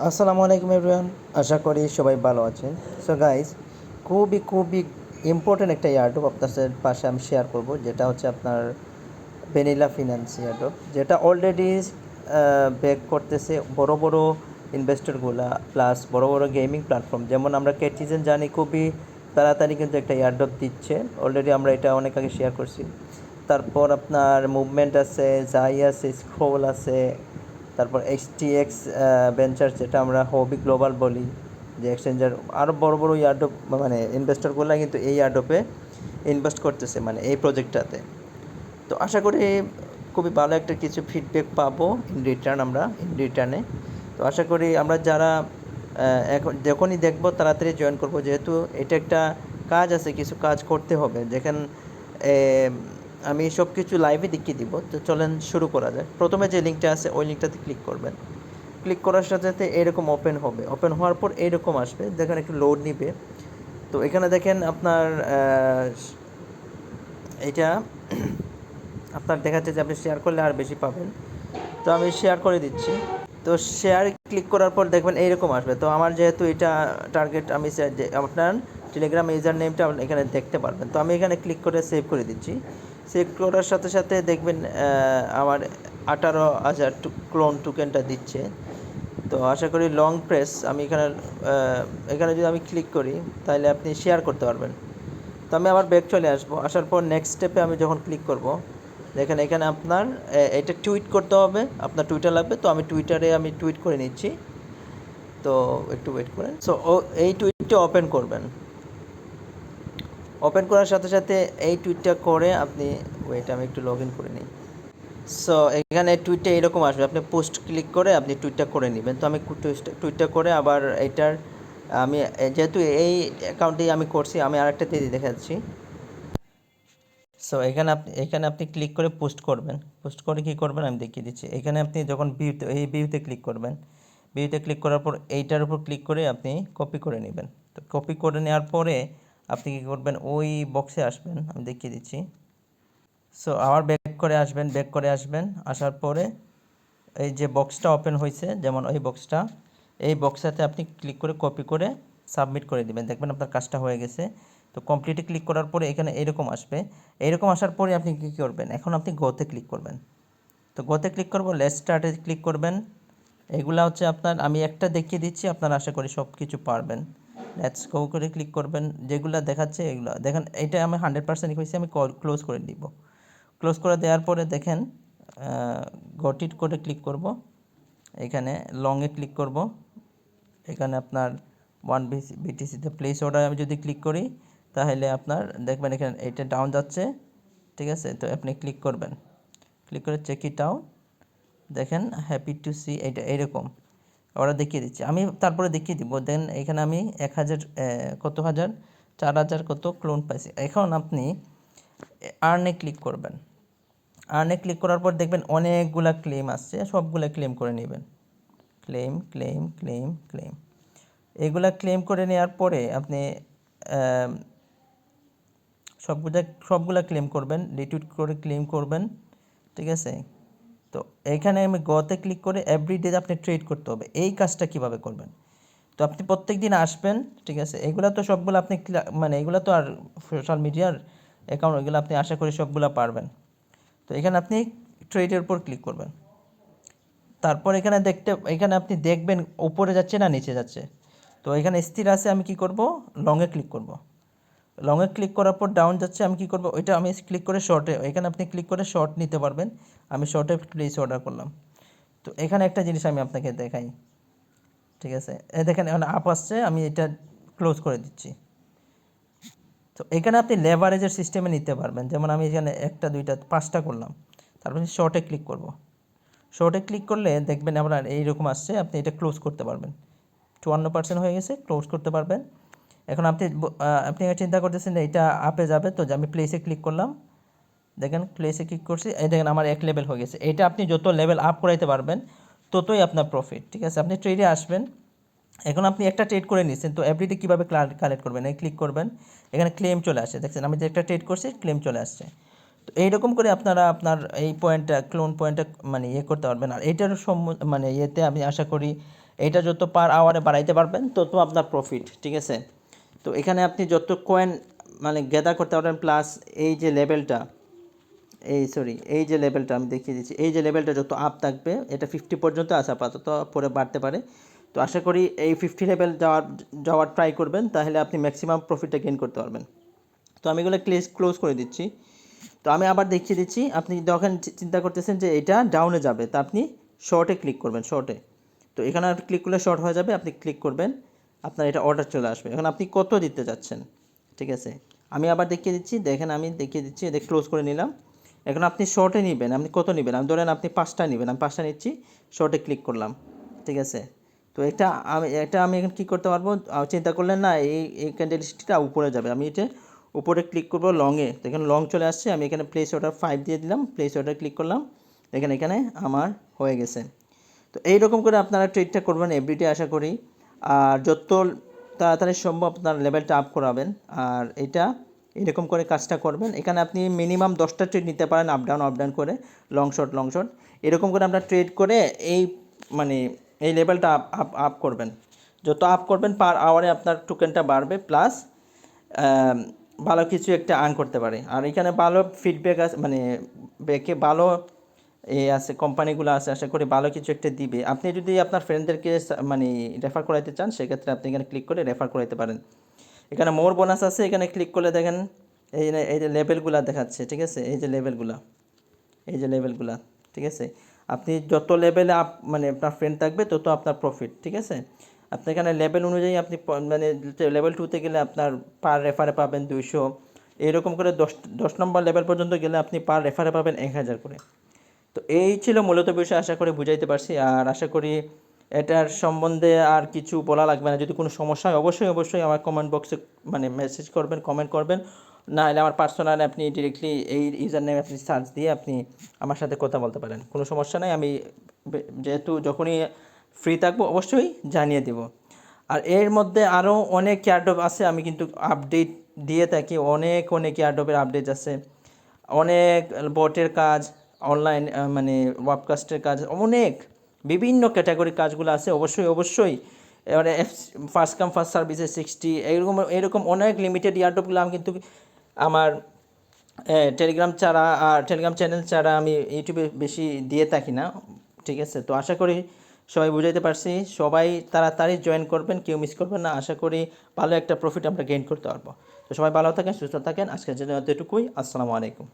আসসালামু আলাইকুম এভরিওয়ান, আশা করি সবাই ভালো আছেন। সো গাইস, খুবই ইম্পর্টেন্ট একটা ইয়ারড্রপ আপনাদের পাশে আমি শেয়ার করব, যেটা হচ্ছে আপনার ভ্যানিলা ফিন্যান্স ইয়ারড্রপ, যেটা অলরেডি ব্যাক করতেছে বড় বড় ইনভেস্টরগুলা প্লাস বড় বড় গেমিং প্ল্যাটফর্ম। যেমন আমরা ক্যাটিজেন জানি খুবই তাড়াতাড়ি কিন্তু একটা ইয়ারড্রপ দিচ্ছে, অলরেডি আমরা এটা অনেক আগে শেয়ার করছি। তারপর আপনার মুভমেন্ট আছে, জাই আছে, স্ক্রোল আছে, তারপর HTX ভেঞ্চার, যেটা আমরা হবি গ্লোবাল বলি, যে এক্সচেঞ্জার আরও বড় বড় ইয়ারড্রপ, মানে ইনভেস্টরগুলো কিন্তু এই ইয়ারড্রপে ইনভেস্ট করতেছে, মানে এই প্রজেক্টটাতে। তো আশা করি খুবই ভালো একটা কিছু ফিডব্যাক পাবো ইন রিটার্নে। তো আশা করি আমরা যারা এখন যখনই দেখবো তাড়াতাড়ি জয়েন করব, যেহেতু এটা একটা কাজ আছে, কিছু কাজ করতে হবে। যেখানে আমি সব কিছু লাইভে দেখিয়ে দিব। তো চলেন শুরু করা যায়। প্রথমে যে লিঙ্কটা আছে ওই লিঙ্কটাতে ক্লিক করবেন। ক্লিক করার সাথে সাথে এরকম ওপেন হবে, ওপেন হওয়ার পর এইরকম আসবে, দেখেন একটু লোড নিবে। তো এখানে দেখেন আপনার এটা আপনার দেখাচ্ছে যে আপনি শেয়ার করলে আর বেশি পাবেন। তো আমি শেয়ার করে দিচ্ছি। তো শেয়ার ক্লিক করার পর দেখবেন এইরকম আসবে। তো আমার যেহেতু এটা টার্গেট, আমি আপনার টেলিগ্রাম ইউজার নেমটা এখানে দেখতে পারবেন। তো আমি এখানে ক্লিক করে সেভ করে দিচ্ছি। সেভ করার সাথে সাথে দেখবেন আমার 18,000 ক্লোন টোকেনটা দিচ্ছে। তো আশা করি লং প্রেস আমি এখানে যদি আমি ক্লিক করি তাহলে আপনি শেয়ার করতে পারবেন। তো আমি আবার ব্যাক চলে আসবো। আসার পর নেক্সট স্টেপে আমি যখন ক্লিক করব, দেখেন এখানে আপনার এটা টুইট করতে হবে, আপনার টুইটার লাগবে। তো আমি টুইটারে টুইট করে নিচ্ছি। তো একটু ওয়েট করেন। সো এই টুইটটা ওপেন করবেন। ওপেন করার সাথে সাথে এই টুইটটা করে আপনি ওয়েট, আমি একটু লগ ইন করে নিই। সো এখানে টুইটটা এরকম আসবে, আপনি পোস্ট ক্লিক করে আপনি টুইটটা করে নেবেন। তো আমি টুইটটা করে আবার এইটার আমি যেহেতু এই অ্যাকাউন্টেই আমি করছি, আমি আরেকটা দিয়ে দেখাচ্ছি। সো এখানে আপনি ক্লিক করে পোস্ট করবেন। পোস্ট করে কী করবেন আমি দেখিয়ে দিচ্ছি। এখানে আপনি যখন ভিউতে ক্লিক করবেন, ভিউতে ক্লিক করার পর এইটার উপর ক্লিক করে আপনি কপি করে নেবেন। তো কপি করে নেওয়ার পরে আপনি কী করবেন, ওই বক্সে আসবেন, আমি দেখিয়ে দিচ্ছি। সো আবার ব্যাক করে আসবেন। আসার পরে এই যে বক্সটা ওপেন হয়েছে, যেমন এই বক্সটাতে আপনি ক্লিক করে কপি করে সাবমিট করে দিবেন। দেখবেন আপনার কাজটা হয়ে গেছে। তো কমপ্লিটে ক্লিক করার পরে এখানে এরকম আসবে। এরকম আসার পরে আপনি কী করবেন, এখন আপনি গোতে ক্লিক করবেন। তো গোতে ক্লিক করবো, লেটস স্টার্টে ক্লিক করবেন। এগুলা হচ্ছে আপনার, আমি একটা দেখিয়ে দিচ্ছি, আপনারা আশা করি সব কিছু পারবেন। লেটস গো করে ক্লিক করবেন। যেগুলো দেখাচ্ছে এগুলো দেখেন, এটা আমি 100% হয়েছে, আমি ক্লোজ করে দিব। ক্লোজ করে দেওয়ার পরে দেখেন গটিট করে ক্লিক করব। এখানে লংয়ে ক্লিক করব। এখানে আপনার 1 BTCতে প্লেস অর্ডার আমি যদি ক্লিক করি, তাহলে আপনার দেখবেন এখানে এটা ডাউন যাচ্ছে। ঠিক আছে, তো আপনি ক্লিক করবেন, ক্লিক করে চেক ইট আউট। দেখেন হ্যাপি টু সি, এটা এরকম ওরা দেখিয়ে দিচ্ছে। আমি তারপরে দেখিয়ে দিব। দেন এখানে আমি 1,000 কত হাজার, 4,000 কত ক্লোন পাইছি। এখন আপনি আর্নে ক্লিক করবেন। আর্নে ক্লিক করার পর দেখবেন অনেকগুলা ক্লেম আসছে, সবগুলা ক্লেম করে নেবেন। ক্লেম ক্লেম ক্লেম ক্লেম, এগুলা ক্লেম করে নেওয়ার পরে আপনি সবগুলা ক্লেম করবেন, রিটুইট করে ক্লেম করবেন। ঠিক আছে, তো এইখানে আমি গতে ক্লিক করে এভরিডে আপনি ট্রেড করতে হবে। এই কাজটা কিভাবে করবেন, তো আপনি প্রত্যেক দিন আসবেন। ঠিক আছে, এগুলা তো সবগুলো আপনি মানে এগুলো তো আর সোশ্যাল মিডিয়ার অ্যাকাউন্ট, এগুলো আপনি আশা করি সবগুলো পারবেন। তো এখানে আপনি ট্রেডের উপর ক্লিক করবেন। তারপর এখানে আপনি দেখবেন উপরে যাচ্ছে না নিচে যাচ্ছে। তো এখানে স্থির আছে, আমি কি করব, লংয়ে ক্লিক করব। লংয়ে ক্লিক করার পর ডাউন যাচ্ছে, আমি কি করব, ওইটা আমি ক্লিক করে শর্টে, এখানে আপনি ক্লিক করে শর্ট নিতে পারবেন। আমি শর্টে প্লেস অর্ডার করলাম। তো এখানে একটা জিনিস আমি আপনাকে দেখাই। ঠিক আছে, দেখেন এখন আপ আসছে, আমি এটা ক্লোজ করে দিচ্ছি। তো এখানে আপনি লেভারেজের সিস্টেমে নিতে পারবেন। যেমন আমি এখানে 1টা 2টা 5টা করলাম, তারপর শর্টে ক্লিক করব। শর্টে ক্লিক করলে দেখবেন আপনার এইরকম আসছে, আপনি এটা ক্লোজ করতে পারবেন। 54% হয়ে গেছে, ক্লোজ করতে পারবেন। এখন আপনি চিন্তা করতেছেন এটা আপে যাবে, তো আমি প্লেসে ক্লিক করলাম। দেখেন প্লেসে ক্লিক করছি, এই দেখেন আমার 1 লেভেল হয়ে গেছে। এটা আপনি যত লেভেল আপ করাইতে পারবেন ততই আপনার প্রফিট। ঠিক আছে, আপনি ট্রেডে আসবেন। এখন আপনি একটা ট্রেড করে নিচ্ছেন, তো এভরিডে কীভাবে কালেক্ট করবেন, এই ক্লিক করবেন। এখানে ক্লেম চলে আসে, দেখছেন আমি যে একটা ট্রেড করছি ক্লেম চলে আসছে। তো এইরকম করে আপনারা আপনার এই পয়েন্টটা, ক্লোন পয়েন্টটা মানে করতে পারবেন। আর এটার মানে ইয়েতে আমি আশা করি এইটা যত পার আওয়ারে বাড়াইতে পারবেন তত আপনার প্রফিট, ঠিক আছে। তো এখানে আপনি যত কয়েন মানে গ্যাদার করতে পারবেন, প্লাস এই যে লেভেলটা, এই যে লেভেলটা আমি দেখিয়ে দিচ্ছি, এই যে লেভেলটা যত আপ থাকবে, এটা 50 পর্যন্ত আছে আপাতত, পরে বাড়তে পারে। তো আশা করি এই 50 লেভেল যাওয়ার ট্রাই করবেন, তাহলে আপনি ম্যাক্সিমাম প্রফিটটা গেইন করতে পারবেন। তো আমি এগুলো ক্লোজ করে দিচ্ছি। তো আমি আবার দেখিয়ে দিচ্ছি, আপনি যখন চিন্তা করতেছেন যে এটা ডাউনে যাবে, তা আপনি শর্টে ক্লিক করবেন, শর্টে। তো এখানে আপনি ক্লিক করলে শর্ট হয়ে যাবে, আপনি ক্লিক করবেন, আপনার এটা অর্ডার চলে আসবে। এখন আপনি কত দিতে যাচ্ছেন, ঠিক আছে। আমি আবার দেখিয়ে দিচ্ছি, দেখেন আমি দেখিয়ে দিচ্ছি, এটা ক্লোজ করে নিলাম। এখন আপনি শর্টে নেবেন, আপনি কত নেবেন, আমি ধরেন আপনি 5টা নেবেন, আমি 5টা নিচ্ছি, শর্টে ক্লিক করলাম, ঠিক আছে। তো এটা আমি এখন কী করতে পারবো, চিন্তা করলেন না, এই ক্যান্ডেলস্টিকটা উপরে যাবে, আমি এটা উপরে ক্লিক করবো লংয়ে, তো এখানে লং চলে আসছে, আমি এখানে প্লেস অর্ডার 5 দিয়ে দিলাম, প্লেস অর্ডার ক্লিক করলাম, এখানে আমার হয়ে গেছে। তো এইরকম করে আপনারা ট্রেডটা করবেন এভরিডে আশা করি। আর যত তাড়াতাড়ি সম্ভব আপনার লেভেলটা আপ করাবেন, আর এটা এরকম করে কাজটা করবেন। এখানে আপনি মিনিমাম 10টা ট্রেড নিতে পারেন, আপ ডাউন করে, লং শর্ট এরকম করে আপনার ট্রেড করে এই মানে এই লেভেলটা আপ করবেন। যত আপ করবেন পার আওয়ারে আপনার টোকেনটা বাড়বে, প্লাস ভালো কিছু একটা আর্ন করতে পারে। আর এখানে ভালো ফিডব্যাক আছে, মানে ব্যাকে ভালো আছে, কোম্পানিগুলো আছে, আশা করি ভালো কিছু একটা দিবে। আপনি যদি আপনার ফ্রেন্ডদেরকে মানে রেফার করাইতে চান, সেক্ষেত্রে আপনি এখানে ক্লিক করে রেফার করাইতে পারেন। এখানে মোর বোনাস আছে, এখানে ক্লিক করলে দেখেন এই যে লেভেলগুলো দেখাচ্ছে, ঠিক আছে, এই যে লেভেলগুলা, ঠিক আছে। আপনি যত লেভেলে মানে আপনার ফ্রেন্ড থাকবে তত আপনার প্রফিট, ঠিক আছে। আপনি এখানে লেভেল অনুযায়ী আপনি মানে লেভেল 2তে গেলে আপনার পার রেফারে পাবেন 200, এরকম করে 10 নম্বর লেভেল পর্যন্ত গেলে আপনি পার রেফারে পাবেন 1000 করে। তো এই ছিল মূলত বিষয়, আশা করি বুঝাইতে পারছি। আর আশা করি এটার সম্বন্ধে আর কিছু বলা লাগবে না। যদি কোনো সমস্যা হয় অবশ্যই আমার কমেন্ট বক্সে মানে মেসেজ করবেন, কমেন্ট করবেন, না হলে আমার পার্সোনালি আপনি ডিরেক্টলি এই ইউজার নেমে আপনি সার্চ দিয়ে আপনি আমার সাথে কথা বলতে পারেন, কোনো সমস্যা নাই। আমি যেহেতু যখনই ফ্রি থাকবো অবশ্যই জানিয়ে দেব। আর এর মধ্যে আরও অনেক এয়ারড্রপ আছে, আমি কিন্তু আপডেট দিয়ে থাকি, অনেক এয়ারড্রপের আপডেট আছে, অনেক বটের কাজ, অনলাইন মানে ওয়েবকাস্টের কাজ, অনেক বিভিন্ন ক্যাটাগরির কাজগুলো আছে। অবশ্যই এবারে ফার্স্ট কাম ফার্স্ট সার্ভিসে 60 এরকম অনেক লিমিটেড এয়ারড্রপগুলো আমি কিন্তু আমার টেলিগ্রাম চ্যানেল ছাড়া আমি ইউটিউবে বেশি দিয়ে থাকি না, ঠিক আছে। তো আশা করি সবাই বুঝাইতে পারছি, সবাই তাড়াতাড়ি জয়েন করবেন, কেউ মিস করবেন না। আশা করি ভালো একটা প্রফিট আমরা গেইন করতে পারবো। তো সবাই ভালো থাকেন, সুস্থ থাকেন, আজকের জন্য এতটুকুই। আসসালামু আলাইকুম।